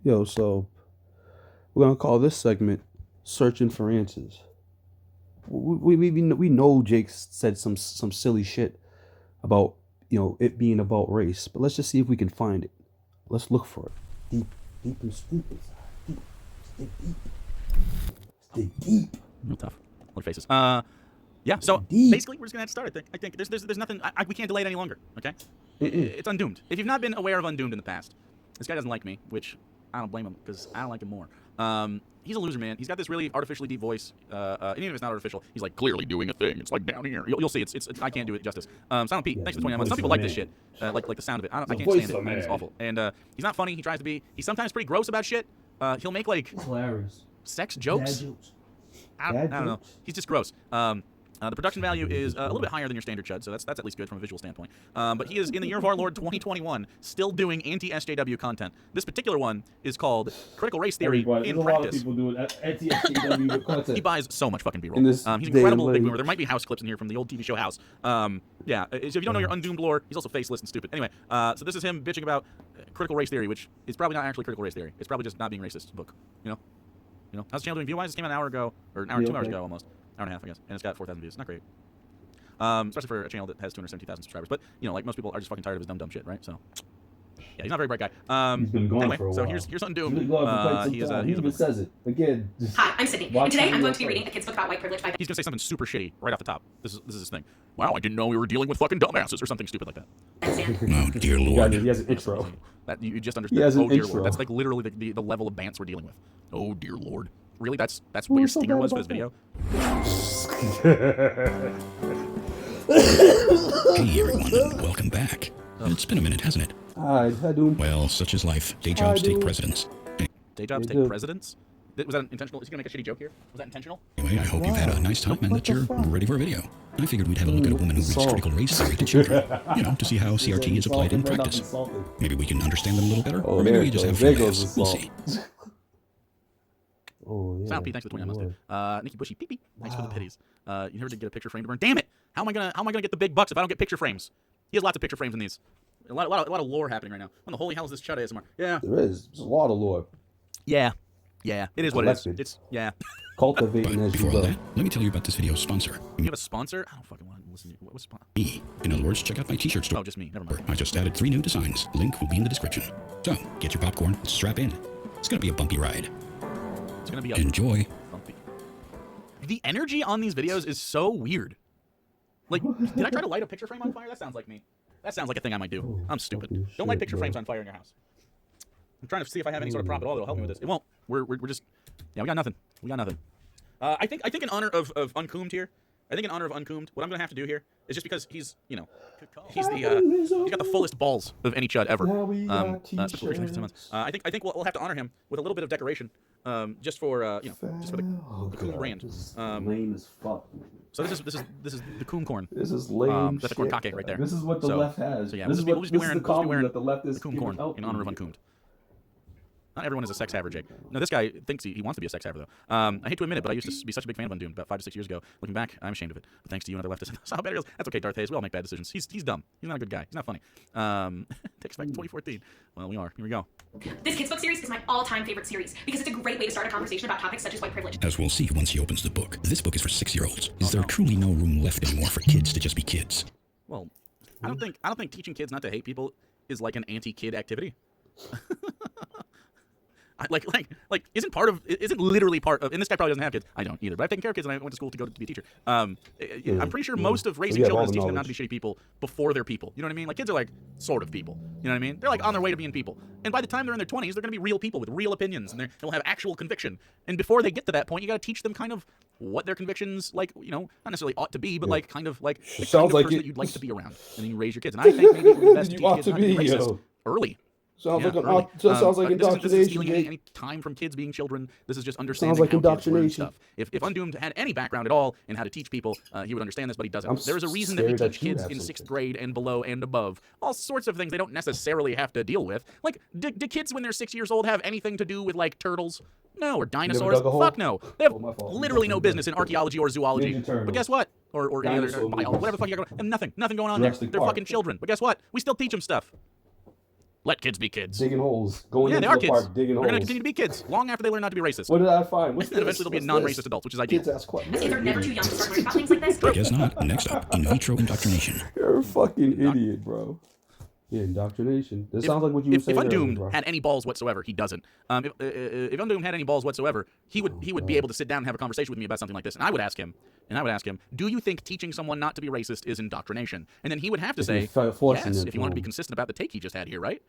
Yo, so we're gonna call this segment "Searching for Answers." We know Jake said some silly shit about it being about race, but let's just see if we can find it. Let's look for it. Deep, deep and deep inside. Deep, stay deep, stay deep. Real tough. What faces? Yeah. So Deep. basically, we're just gonna have to start. I think there's nothing. We can't delay it any longer. Okay. It's Undoomed. If you've not been aware of Undoomed in the past, this guy doesn't like me, which I don't blame him because I don't like him more. He's a loser, man. He's got this really artificially deep voice. And even if it's not artificial, he's like clearly doing a thing. It's like down here. You'll see. It's I can't do it justice. Silent Pete, thanks for 29 months. Some people like this shit. Like the sound of it. I can't stand it. Man, it's awful. And he's not funny. He tries to be. He's sometimes pretty gross about shit. He'll make like sex jokes. I don't know. He's just gross. The production value is a little bit higher than your standard Chud, so that's at least good from a visual standpoint. But he is, in the year of our Lord 2021, still doing anti-SJW content. This particular one is called Critical Race Theory in Practice. A lot of people doing anti-SJW content. He buys so much fucking B-roll. He's an incredible big boomer. There might be house clips in here from the old TV show House. Yeah, so if you don't know your Undoomed lore, he's also faceless and stupid. Anyway, so this is him bitching about Critical Race Theory, which is probably not actually Critical Race Theory. It's probably just not being racist book. You know? How's the channel doing view-wise? This came out an hour ago, or an hour, 2 hours ago almost. Hour and a half, I guess, and it's got 4,000 views. Not great. Especially for a channel that has 270,000 subscribers. But, like most people are just fucking tired of his dumb shit, right? So, yeah, he's not a very bright guy. He's been gone anyway, for a while. So here's Undoomed. He even says it. Again, Hi, I'm Sydney, and today I'm going to be reading a kid's book about white privilege by... He's going to say something super shitty right off the top. This is his thing. Wow, I didn't know we were dealing with fucking dumbasses or something stupid like that. Oh, dear Lord. He has an intro. That you just understand. He has an dear intro. Lord. That's like literally the level of bants we're dealing with. Oh, dear Lord. Really? That's what your stinger was for this video? Hey everyone, and welcome back. It's been a minute, hasn't it? Hi, Doom. Well, such is life. Day jobs take precedence. Day jobs take precedence? Was that intentional? Is he gonna make a shitty joke here? Was that intentional? Anyway, I hope you've had a nice time and that you're ready for a video. I figured we'd have a look at a woman who reads critical race theory to children. To see how CRT is applied in practice. Maybe we can understand them a little better, or maybe we just have fun laughs. We'll see. Oh, yeah. Silent Pete, thanks for the 29 months, dude. Nikki Bushy, pee pee, thanks for the pitties. You never did get a picture frame to burn. Damn it! How am I gonna get the big bucks if I don't get picture frames? He has lots of picture frames in these. A lot of lore happening right now. When the holy hell is this Chud ASMR? Yeah. There is. There's a lot of lore. Yeah. It is what it is. It's Cultivating as you before go. all that, let me tell you about this video's sponsor. You have a sponsor? I don't fucking want to listen to you. What's sponsor? Me. In other words, check out my t-shirt store. Oh, just me. Never mind. I just added 3 new designs. Link will be in the description. So, get your popcorn, strap in. It's gonna be a bumpy ride. It's gonna be a Enjoy. bumpy. The energy on these videos is so weird. Like, did I try to light a picture frame on fire? That sounds like me. That sounds like a thing I might do. I'm stupid. Don't light picture frames on fire in your house. I'm trying to see if I have any sort of prop at all that'll help me with this. It won't. We're just, yeah, we got nothing. I think in honor of Uncombed here, what I'm gonna have to do here is just because he's got the fullest balls of any Chud ever. I think we'll have to honor him with a little bit of decoration, just for the Coom brand. Lame as fuck. So this is the Coom corn. This is lame. That's the corn kake right there. This is what the left has. So yeah, this we'll just be wearing that the left is the Coom corn in honor of Uncombed. Not everyone is a sex haver, Jake. No, this guy thinks he wants to be a sex haver, though. I hate to admit it, but I used to be such a big fan of Undoomed about 5 to 6 years ago. Looking back, I'm ashamed of it. But thanks to you and other leftists, I saw how bad it is. That's okay, Darth Hayes. We all make bad decisions. He's dumb. He's not a good guy. He's not funny. Takes back to 2014. Well, we are. Here we go. This kids book series is my all-time favorite series because it's a great way to start a conversation about topics such as white privilege. As we'll see once he opens the book, this book is for 6-year-olds. Is there truly no room left anymore for kids to just be kids? Well, I don't think teaching kids not to hate people is like an anti-kid activity. Isn't literally part of, and this guy probably doesn't have kids. I don't either, but I've taken care of kids and I went to school to be a teacher. I'm pretty sure most of raising children is teaching them not to be shitty people before they're people. You know what I mean? Like, kids are like sort of people. You know what I mean? They're like on their way to being people. And by the time they're in their 20s, they're going to be real people with real opinions and they'll have actual conviction. And before they get to that point, you got to teach them kind of what their convictions, like, not necessarily ought to be, but like kind of like the kind of person that you'd like to be around. And then you raise your kids. And I think maybe the best to teach kids not to be racist early. Sounds like indoctrination. This isn't stealing any time from kids being children. This is just understanding how kids learn stuff. If Undoomed had any background at all in how to teach people, he would understand this, but he doesn't. There is a reason that we teach kids in 6th grade and below and above all sorts of things they don't necessarily have to deal with. Like, do kids when they're 6 years old have anything to do with like turtles? No, or dinosaurs? Fuck no. They have literally no business in archaeology or zoology. But guess what? Or biology, whatever the fuck you got going on. Nothing going on there. They're fucking children. But guess what? We still teach them stuff. Let kids be kids. Digging holes. Going Yeah, they into are the kids. park, digging They're going to holes. continue to be kids long after they learn not to be racist. What did I find? What's And eventually they'll be non-racist adults, which is ideal. Kids ask questions. Kids are never too young to start learning about things like this. Guess not. Next up, in vitro indoctrination. You're a fucking idiot, bro. Yeah, indoctrination. This sounds like what you were If saying Undoomed earlier, bro. had any balls whatsoever, he doesn't. If Undoomed had any balls whatsoever, he would be able to sit down and have a conversation with me about something like this. And I would ask him, do you think teaching someone not to be racist is indoctrination? And then he would have to say, forcing yes, it if he wanted to be from- consistent about the take he just had here, right?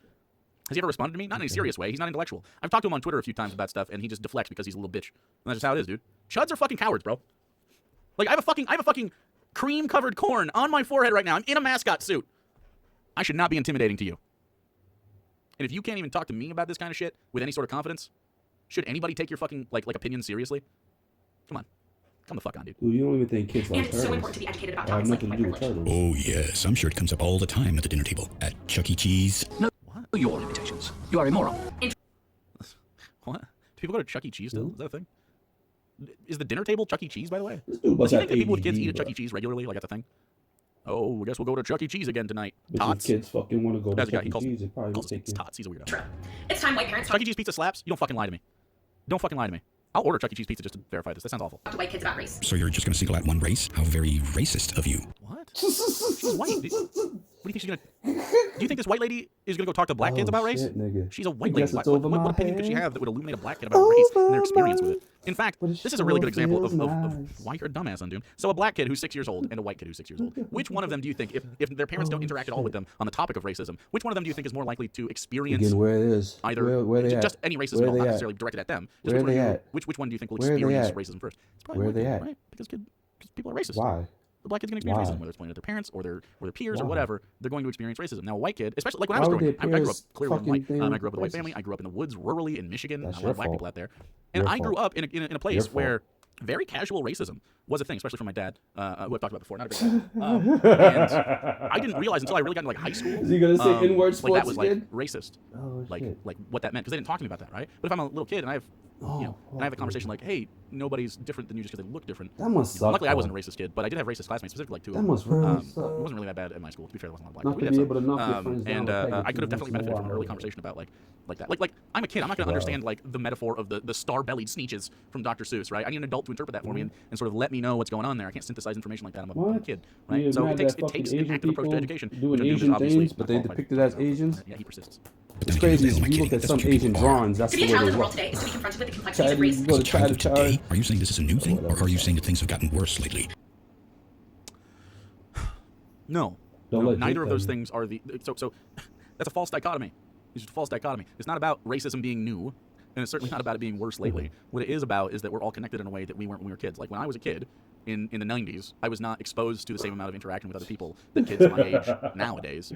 Has he ever responded to me? Not in any serious way. He's not intellectual. I've talked to him on Twitter a few times about stuff, and he just deflects because he's a little bitch. And that's just how it is, dude. Chuds are fucking cowards, bro. Like, I have a fucking cream-covered corn on my forehead right now. I'm in a mascot suit. I should not be intimidating to you. And if you can't even talk to me about this kind of shit with any sort of confidence, should anybody take your fucking like opinions seriously? Come on. Come the fuck on, dude. Dude, you don't even think kids like And it's so turtles. important to be educated about I have topics like nothing to white do with privilege. turtles. Oh, yes, I'm sure it comes up all the time at the dinner table. At Chuck E. Cheese. No, your limitations. You are immoral. What? Do people go to Chuck E. Cheese still? Is that a thing? Is the dinner table Chuck E. Cheese, by the way? This dude Does must he have think that people with kids ADD, eat at Chuck bro. E. Cheese regularly? Like, that's a thing? Oh, I guess we'll go to Chuck E. Cheese again tonight. But Tots? if kids fucking want to go to That's a guy. Chuck He E. calls Cheese, they probably would calls take it's you. Tots. He's a weirdo. True. It's time white parents Chuck talk E. Cheese pizza slaps? You don't fucking lie to me. Don't fucking lie to me. I'll order Chuck E. Cheese pizza just to verify this. That sounds awful. to white kids about race. So you're just going to single out one race? How very racist of you. What? She's white. What do you think she's gonna? Do you think this white lady is gonna go talk to black kids about race? Shit, nigga. She's a white I lady. guess it's What over my opinion could she head. have that would illuminate a black kid about race and their experience with it? In fact, But it this is a really good sure example of feels nice. why you're a dumbass on Doom. So a black kid who's 6 years old and a white kid who's 6 years old. Which one of them do you think, if their parents don't interact at all with them on the topic of racism, which one of them do you think is more likely to experience Again, where it is. either where they just at? any racism Where at all, they not at? necessarily directed at them? Just Where which one they of you- at? which one do you think will Where they experience at? racism first? It's probably Where white they people, at? right? Because people are racist. Why? The black kid's going to experience Why? racism, whether it's pointed at their parents or their peers or Why? whatever. They're going to experience racism. Now, a white kid, especially like when I Why was would growing up, their I grew up peers clearly fucking white. think I grew up with a white racist? family. I grew up in the woods, rurally in Michigan. That's A lot your of black fault. people out there, and Your I grew fault. up in a place Your fault. where very casual racism was a thing, especially from my dad, who I've talked about before. Not a big and I didn't realize until I really got into like high school. Is he gonna say N-word like that sports was again? like racist, Oh, like shit. what that meant because they didn't talk to me about that, right? But if I'm a little kid and I have and I have a conversation like, hey, nobody's different than you just because they look different. That must suck. Luckily, I though. wasn't a racist kid, but I did have racist classmates, specifically like two. That of them. must really It suck. wasn't really that bad at my school. To be fair, there wasn't a lot of Not black to people. be able to knock your friends down And with a peg I or could two have definitely once in a benefited from an while. early conversation about like that. Like I'm a kid. I'm not going to understand like the metaphor of the star-bellied Sneetches from Dr. Seuss, right? I need an adult to interpret that for me and sort of let me know what's going on there. I can't synthesize information like that. I'm a What? kid, right? You're So mad it that takes fucking an Asian active approach to people education. doing which Doom is Asian obviously things, but not they qualified depicted to as talk about. Asians? Yeah, he persists. But It's then again, crazy. who am I If you look kidding? at That's some what people Asian are. drawings, that's To the be a way child they of the world look. today is to be confronted with the complexities of Child, race. you go to As a child China, of today, are you saying this is a new thing, or are you saying that things have gotten worse lately? No. Don't No, let neither Jake of those tell you. things are the so that's a false dichotomy. It's just a false dichotomy. It's not about racism being new, and it's certainly not about it being worse lately. What it is about is that we're all connected in a way that we weren't when we were kids. Like when I was a kid in the 90s, I was not exposed to the same amount of interaction with other people that kids my age nowadays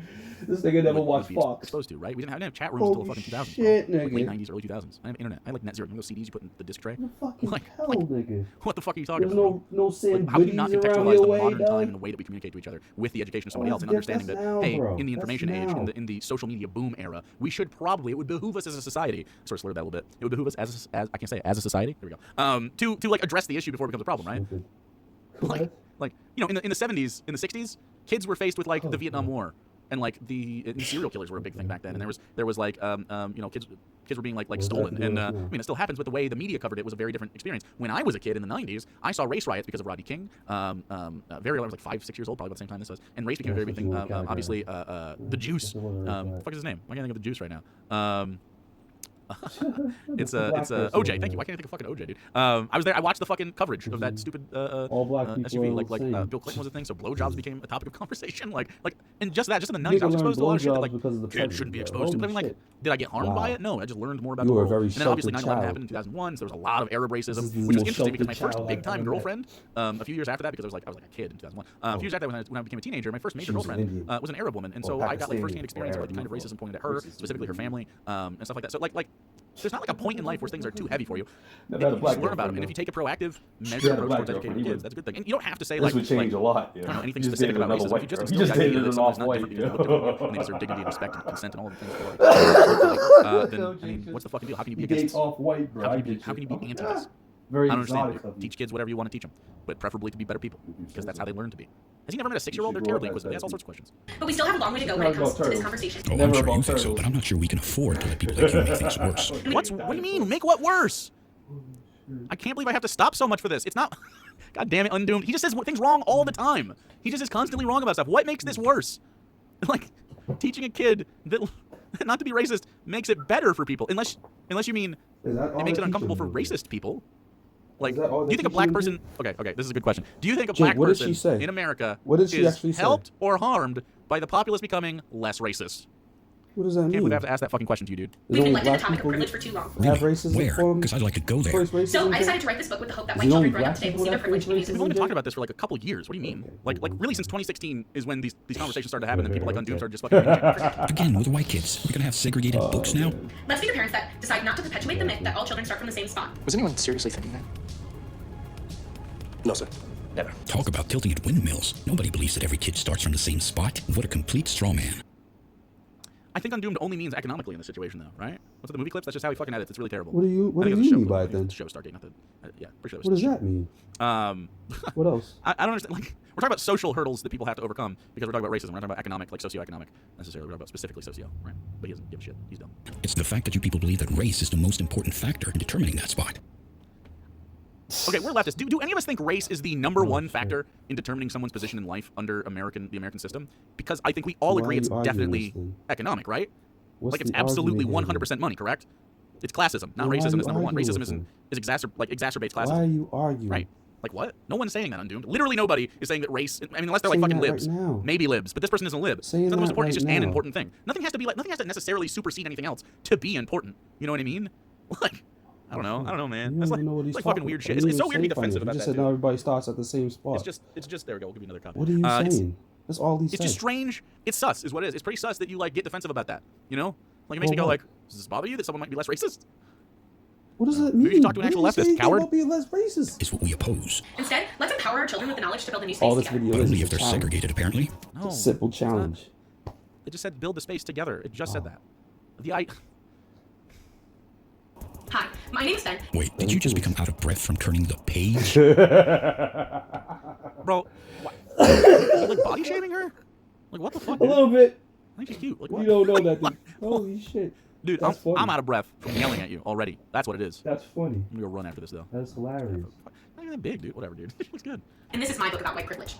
This nigga never would watched be Fox. exposed to, right? We didn't have chat rooms until the Holy fucking 2000s. shit, bro. Like late nigga. 90s, early 2000s. I have internet. I had like net zero. You know those CDs you put in the disc tray? The fucking Like- hell, like- nigga. What the fuck are you talking There's about? no Sam How do you not goodies around contextualize your the way, modern time dog. and the way that we communicate to each other with the education of somebody Oh, else, and that's understanding that now, hey, bro. in the That's information age, now. in the social media boom era, we should probably, it would behoove us as a society. Sort of slurred that a little bit. It would behoove us as I can't say it, as a society. There we go. To like address the issue before it becomes a problem, right? Stupid. Like you know, in the 70s, in the 60s, kids were faced with like the Vietnam War. And like and serial killers were a big thing back then, and there was like you know kids were being like does that stolen, do and with I now? mean it still happens, but the way the media covered it was a very different experience. When I was a kid in the 90s, I saw race riots because of Rodney King. Very early, I was like 5, 6 years old, probably about the same time this was, and race became a very big thing. Obviously, the Juice. What the fuck is his name? Why can't I think of the Juice right now? It's OJ. Thank you. Why can't I think of fucking OJ, dude? I was there. I watched the fucking coverage of that stupid All black people SUV. are Like the same. Bill Clinton was a thing, so blowjobs became a topic of conversation. And just in the 90s, I Nigga was exposed to a lot of shit that learned like blowjobs because of the kids shouldn't be president, exposed to. bro. But I mean, like, Holy did I get harmed by Wow. it? No, I just learned more about You the were a world. very And then obviously 9/11 sheltered happened in 2001, so there was a lot of Arab racism, This is the which was most interesting because my sheltered first child big I've time ever met. girlfriend, a few years after that, because I was like a kid in 2001. A few years after that, when I became a teenager, my first major She was girlfriend Indian. was an Arab woman, and Or so I got like Pakistani, firsthand experience of like the kind of Arab, racism pointed at her, racist. specifically her family, and stuff like that. So like there's not like a point in life where things are too heavy for you. Never had a You black just learn about them, girlfriend, and if you take a proactive, She measured had a approach black towards educating girlfriend. your He kids, that's a good thing. And you don't have to say This like would change a lot. I don't know anything You just specific dated about another racism. white If you just girl. instill You just the idea dated that an someone's not off-white, different because yo. they look different, and they deserve dignity and respect and consent and all of the things. Then I mean, what's the fucking deal? How can you be He dates against? off white, bro. How can you be anti this? Very I don't understand. exotic of you. Teach kids whatever you want to teach them, but preferably to be better people, because that's how they learn to be. Has he never met a 6-year-old? They're should terribly go with inquisitive. They that. ask all sorts of questions. But we still have a long way to go when it comes to this conversation. Oh, Never I'm sure you about think so, turtles. but I'm not sure we can afford to let people like you make things worse. What do you mean? Make what worse? I can't believe I have to stop so much for this. It's not... God damn it, Undoomed. He just says things wrong all the time. He just is constantly wrong about stuff. What makes this worse? Like, teaching a kid that not to be racist makes it better for people. Unless you mean Is that all it makes it they're uncomfortable for teaching them? racist people. Like, Is that all do you they're think a black teaching person... them? Okay, this is a good question. Do you think a Jake, black what did person she say? in America What did she is actually say? helped or harmed by the populace becoming less racist? What does that Can't believe mean? I have to ask that fucking question to you, dude. We've only neglected the black topic of people privilege get- for too long. have Really? racism Where? from Because I'd like to go there. first racism? So I decided to write this book with the hope that Is white it children only growing up black today will people see their that privilege think be used. We've racism? only been talking about this for like a couple years. What do you mean? Like really since 2016 is when these conversations started to happen and people like Undoomed started just fucking... Again, with white kids, we're gonna have segregated books now. Let's be the parents that decide not to perpetuate the myth that all children start from the same spot. Was anyone seriously thinking that? No, sir. Never. Talk about tilting at windmills. Nobody believes that every kid starts from the same spot. What a complete straw man. I think Undoomed only means economically in this situation, though, right? What's it, the movie clips? That's just how he fucking edits. It's really terrible. What do you I think it's a mean show, by I it think then? it's the show Stargate, not the... yeah, pretty sure What does that mean? Um, What else? I don't understand. Like, we're talking about social hurdles that people have to overcome because we're talking about racism. We're not talking about economic, like socioeconomic, necessarily. We're talking about specifically socio, right? But he doesn't give a shit. He's dumb. It's the fact that you people believe that race is the most important factor in determining that spot. Okay, we're leftists. Do any of us think race is the number one factor in determining someone's position in life under the American system? Because I think we all Why agree are it's you arguing definitely this then? economic, right? What's Like it's the absolutely argument here 100% money, correct? It's classism, not Why are racism. you Is number one. arguing Racism with them? exacerbates Why classism, are you arguing? right? Like what? No one's saying that, Undoomed. Literally nobody is saying that race. I mean, unless they're like Saying fucking that libs, right now. maybe libs. But this person isn't a lib. Saying It's not the most that important. It's right just an now. important thing. Nothing has to necessarily supersede anything else to be important. You know what I mean? Like. I don't know, man. You That's don't like, even know what he's like fucking talking weird about. shit. You It's so didn't weird to be say funny. defensive You about just that. said Dude. now everybody starts at the same spot. It's just there we go. We'll give you another copy. What are you It's- saying? That's all he It's said. just strange. It's sus, is what it is. It's pretty sus that you like get defensive about that. You know, like it makes Well, me go what? like, does this bother you that someone might be less racist? What does that mean? Maybe you should talk to an What actual did he leftist, say coward. about being less racist? Is what we oppose. Instead, let's empower our children with the knowledge to build a new space All this together. video But is only a if they're challenge. segregated, apparently. No, Simple challenge. it just said build the space together. It just said that. Hi, my name is Ben. Wait, did you just become out of breath from turning the page? Bro, what? You like body shaming her? Like what the fuck? A little bit. I think she's cute. Like what? You don't know that. Holy shit. Dude, That's funny. I'm out of breath from yelling at you already. That's what it is. That's funny. I'm gonna go run after this though. That's hilarious. Not even that big, dude. Whatever, dude. It looks good. And this is my book about white privilege.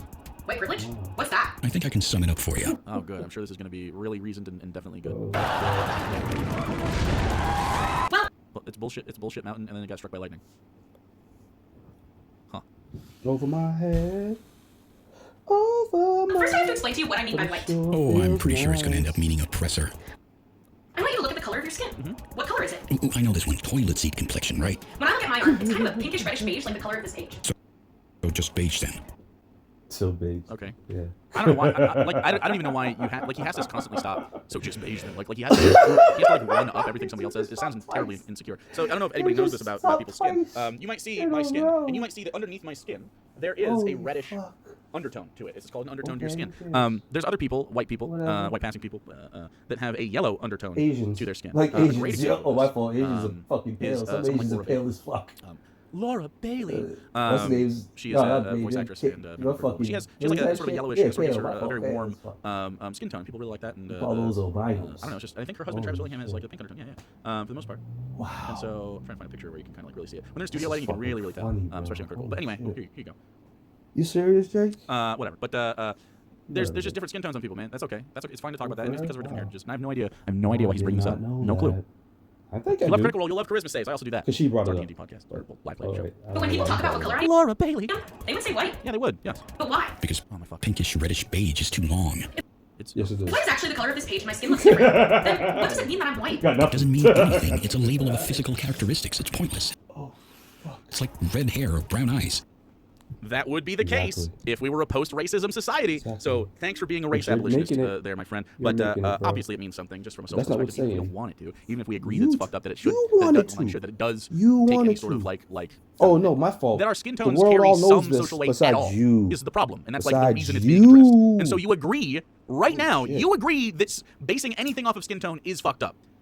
White privilege? What's that? I think I can sum it up for you. Oh, good. I'm sure this is gonna be really reasoned and definitely good. Well, But it's bullshit. It's bullshit mountain, and then it got struck by lightning. Huh. Over my head. Over my first I have to explain to you what I mean by white. Oh, I'm pretty sure it's gonna end up meaning oppressor. I want you to look at the color of your skin. What color is it? Ooh, I know this one. Toilet seat complexion, right? When I look at my arm, it's kind of a pinkish reddish beige like the color of this page. So just beige then. So big. Okay. Yeah. I don't know why. I don't even know why you have. Like, he has to constantly stop. So just beige then. Like he has to like one up everything somebody else says. It sounds terribly insecure. So I don't know if anybody knows this about people's skin. You might see my skin, and you might see that underneath my skin there is a reddish undertone to it. It's called an undertone to your skin. There's other people, white people, white passing people, that have a yellow undertone Asians. to their skin. Like A great Asians. example Oh, my of fault. this, Asians are fucking pale. is, Some someone like Asians are Laura pale Bailey. as fuck. Laura Bailey. What's her name's? She is No, a not voice Bailey. actress and You're fucking. she has like a sort of yellowish, Yeah, sort of gives pale, her my a fault, very pale warm as fuck. skin tone. People really like that. And All those I albinos. don't know. It's just I think her husband Travis Willingham has like a pink undertone. Yeah. For the most part. Wow. And so I'm trying to find a picture where you can kind of like really see it. When there's studio lighting, you can fucking really tell, funny, bro. especially on Critical. But anyway, here you go. You serious, Jake? Whatever. But there's just different skin tones on people, man. That's okay. That's okay. It's fine to talk about that. And it's because we're different here. Just I have no idea. I have no idea why he's bringing this up. No clue. I think I You love do. Critical Role. You love Charisma Saves. I also do that. Because she brought It's our it up. D&D podcast. Or live All show. right. But when people talk about what color I am, Laura Bailey. they would say white. Yeah, they would. Yes. But why? Because Oh my fuck. pinkish reddish beige is too long. It's Yes, it If is. white is actually the color of this page and my skin looks different, then what does it mean that I'm white? Got It nothing. doesn't mean anything. It's a label of a physical characteristics. It's pointless. Oh, fuck. It's like red hair or brown eyes. That would be the case Exactly. if we were a post-racism society. Exactly. So thanks for being a race You're abolitionist making it. there, my friend. You're But making it, bro. obviously it means something just from a social That's not what perspective. Even if we saying. don't want it to. Even if we agree You- that it's fucked up, that it should. you that want it it does, like, to. should, that it does You take want any it sort of to. like. Oh, no, my fault. That our skin tones The world carry all knows some this social weight at besides all you. is the problem, and that's like the Besides reason it's being addressed. you. And so you agree right now. shit. You agree that basing anything off of skin tone is fucked up.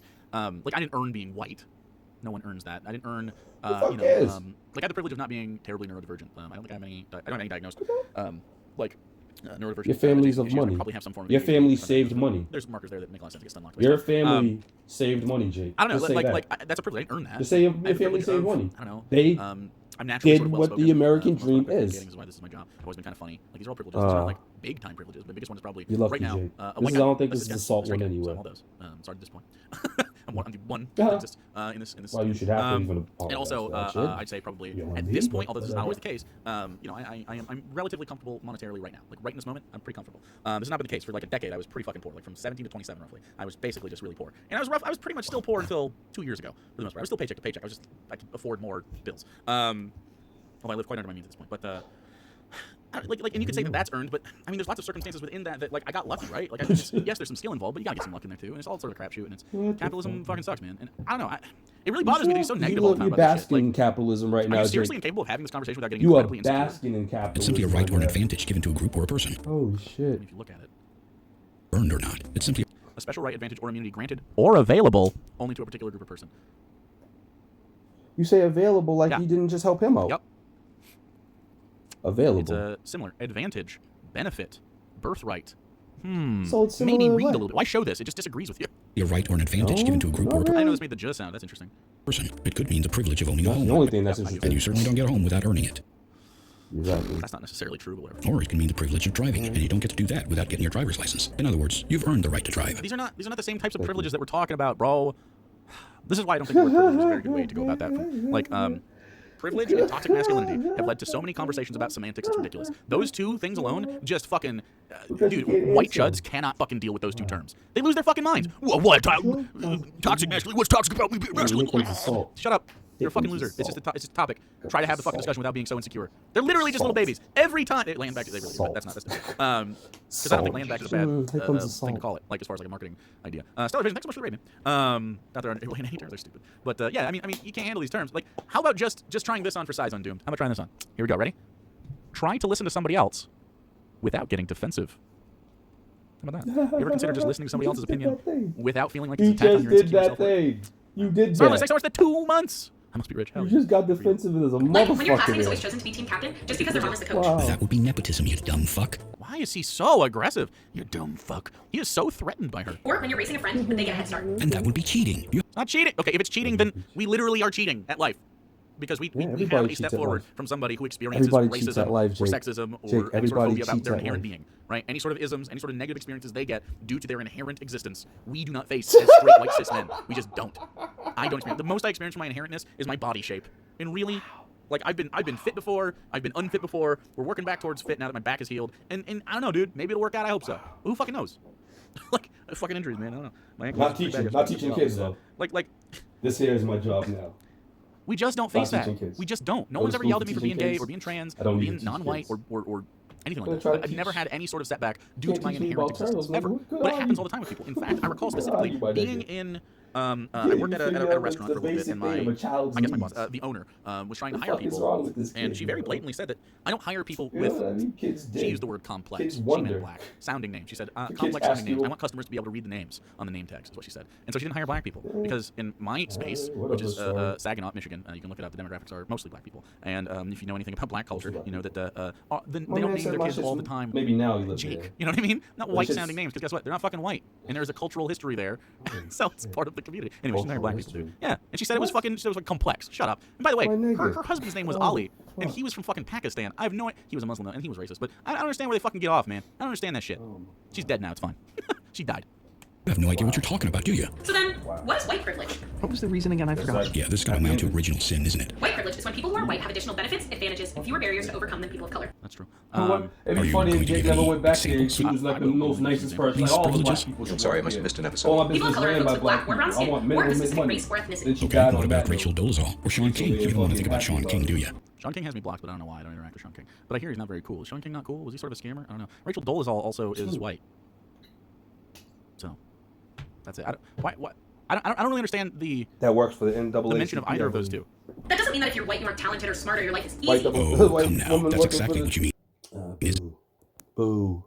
it's like I didn't earn being white. No one earns that. I didn't earn, fuck like I had the privilege of not being terribly neurodivergent. I don't think I have any. I don't have any diagnosed. Like neurodivergent. Your family's of issues, money. Probably have some form of Your ADHD, family something. saved money. There's markers there that make a lot of sense to get stun locked. Your family saved money, Jake. I don't know. Just say that. That's a privilege. I didn't earn that. Just say your I have the family privilege saved of, money. I don't know. They I'm naturally did sort of what well-spoken. the American Most of my dream is. This is why this is my job. I've always been kind of funny. Like these are all privileges. These are like big time privileges. But the biggest one is probably You're lucky, right now. Jake. A This white is, guy. I don't think That's this is guy. the salt Straight one guy. So anyway. I'm all those. Sorry to disappoint. I'm the one Uh-huh. just in this. Well, you should have to even And apologize also, for that shit. I'd say probably You know at me, this but point, although this is not always the whatever. case, you know, I'm relatively comfortable monetarily right now. Like right in this moment, I'm pretty comfortable. This has not been the case for like a decade. I was pretty fucking poor. Like from 17 to 27 roughly, I was basically just really poor. And I was pretty much still poor until 2 years ago for the most part. I was still paycheck to paycheck. I could afford more bills. Although I live quite under my means at this point, but. Like, and you could say that that's earned, but I mean, there's lots of circumstances within that like I got lucky, right? Like, yes, there's some skill involved, but you gotta get some luck in there too, and it's all sort of crapshoot, and it's capitalism fucking sucks, man. And I don't know, it really bothers me that he's so negative all the time You're about this shit. basking in Like, capitalism right are now, you seriously Jake. incapable of having this conversation without getting You are incredibly insecure? basking in capitalism. It's simply a right or an right now. advantage given to a group or a person. Holy shit. If you look at it, Earned or not. It's simply a special right, advantage, or immunity granted or available only to a particular group or person. You say available like Yeah. he didn't just help him out. Yep. Available. It's a similar advantage, benefit, birthright. So it's Maybe similar read way. a little bit. Why show this? It just disagrees with you. a right or an advantage No, given to a group or a not I know really. this made the just sound. That's interesting. person. It could mean the privilege of owning a That's home. the only thing that's Yep, I do. interesting. And you certainly don't get a home without earning it. Exactly. That's not necessarily true, but whatever. Or it can mean the privilege of driving, and you don't get to do that without getting your driver's license. In other words, you've earned the right to drive. These are not the same types of privileges that we're talking about, bro. This is why I don't think the word privilege is a very good way to go about that. Like, privilege and toxic masculinity have led to so many conversations about semantics. It's ridiculous. Those two things alone just fucking, dude. White chuds cannot fucking deal with those two terms. They lose their fucking minds. What? Toxic masculinity? What's toxic about me being masculine? Shut up. You're a fucking loser. It's just a topic. Try to have the fucking discussion without being so insecure. They're literally just little babies. Every time land back to they really, but that's not. Because I don't think land back is a bad thing to call it. Like as far as like a marketing idea. Stellar Vision. Thanks so much for the rating. Not that any terms are stupid, but yeah. I mean, you can't handle these terms. Like, how about just trying this on for size undoomed? How about trying this on? Here we go. Ready? Try to listen to somebody else without getting defensive. How about that? You ever consider just listening to somebody else's opinion without feeling like it's He an attack on just your did insecure that self-worth? thing. You did Sorry, let's that. say so much for 2 months. I must be rich. Hell You yeah. just got defensive as a Like, when your classmate is motherfucker. always chosen to be team captain just because their mom is the coach. Wow. That would be nepotism, you dumb fuck. Why is he so aggressive? You dumb fuck. He is so threatened by her. Or when you're racing a friend, but they get a head start. And that would be cheating. You Not cheating. Okay, if it's cheating, then we literally are cheating at life. Because we have everybody a cheats step at forward life. from somebody who experiences Everybody cheats racism at life, or Jake. sexism or Jake, any sort of everybody phobia about cheats their at inherent life. being, right? Any sort of isms, any sort of negative experiences they get due to their inherent existence, we do not face as straight white cis men. We just don't. I don't experience. The most I experience from my inherentness is my body shape. And really, like I've been fit before, I've been unfit before. We're working back towards fit now that my back is healed. And I don't know, dude. Maybe it'll work out. I hope so. Who fucking knows? Like fucking injuries, man. I don't know. My ankles Not are pretty teaching. bad. Not teaching kids though. Like. This here is my job now. We just don't face that. teaching kids. We just don't. No I one's was ever yelled at me teaching for being gay kids. or being trans I don't or need being to teach non-white kids. or anything I'm like gonna try that. to I've never teach- had any sort of setback due Can't to my teach me inherent about turtles, existence man. ever. What good But it are happens you? all the time with people. In fact, I recall What good are specifically you, my being nigga? in. I worked at a restaurant for a little bit, and my I guess my boss, the owner, was trying to hire fuck is people, wrong with this and kid, she very bro? blatantly said that I don't hire people You know with. what I mean? Kids She dig. used the word complex. Kids She wonder. meant black. Sounding names. She said kids complex ask sounding names. you- I want customers to be able to read the names on the name tags, is what she said. And so she didn't hire black people because in my space, what which other is story? Saginaw, Michigan, you can look it up. The demographics are mostly black people. And if you know anything about black culture, you know that they don't man name said their my kids shit's- all the time. Maybe now you live Jake, there. you know what I mean? Not white shit's- sounding names, because guess what? They're not fucking white, and there's a cultural history there, so it's part of the community. Anyway, she didn't hire black people. Cultural Yeah, and she said it was fucking. She said it was like complex. Shut up. And by the way, My nigga. her husband's name was Oh, Ali, and fuck. he was from fucking Pakistan. I have no. He was a Muslim though, and he was racist. But I don't understand where they fucking get off, man. I don't understand that shit. She's dead now. It's fine. She died. have no idea what you're talking about, do you? So then, what is white privilege? What was the reason again? I forgot. Yeah, this is going to amount to original sin, isn't it? White privilege is when people who are white have additional benefits, advantages, and fewer barriers to overcome than people of color. That's true. It'd Are be you funny going if to Jake give never any went back there. He examples? was like the I will most give nicest examples. person. These Like, all the black privileges? people should I'm sorry, I work must have here. missed an episode. All my People business of color are ran folks by with black black or brown people. I skin, want or minimum of a make specific money. race or ethnicity. Then she Okay, died what on about that Rachel note. Dolezal or Sean King? You don't want to think about Sean King, do you? Sean King has me blocked, but I don't know why. I don't interact with Sean King. But I hear he's not very cool. Is Sean King not cool? Was he sort of a scammer? I don't know. Rachel Dolezal also is white. So that's it. I don't really understand the That works for the NAACP. mention of either of those two. That doesn't mean that if you're white, you aren't talented or smart or your life is White easy. double- Oh, white come now. woman That's looking exactly for what you mean. Boo. Boo.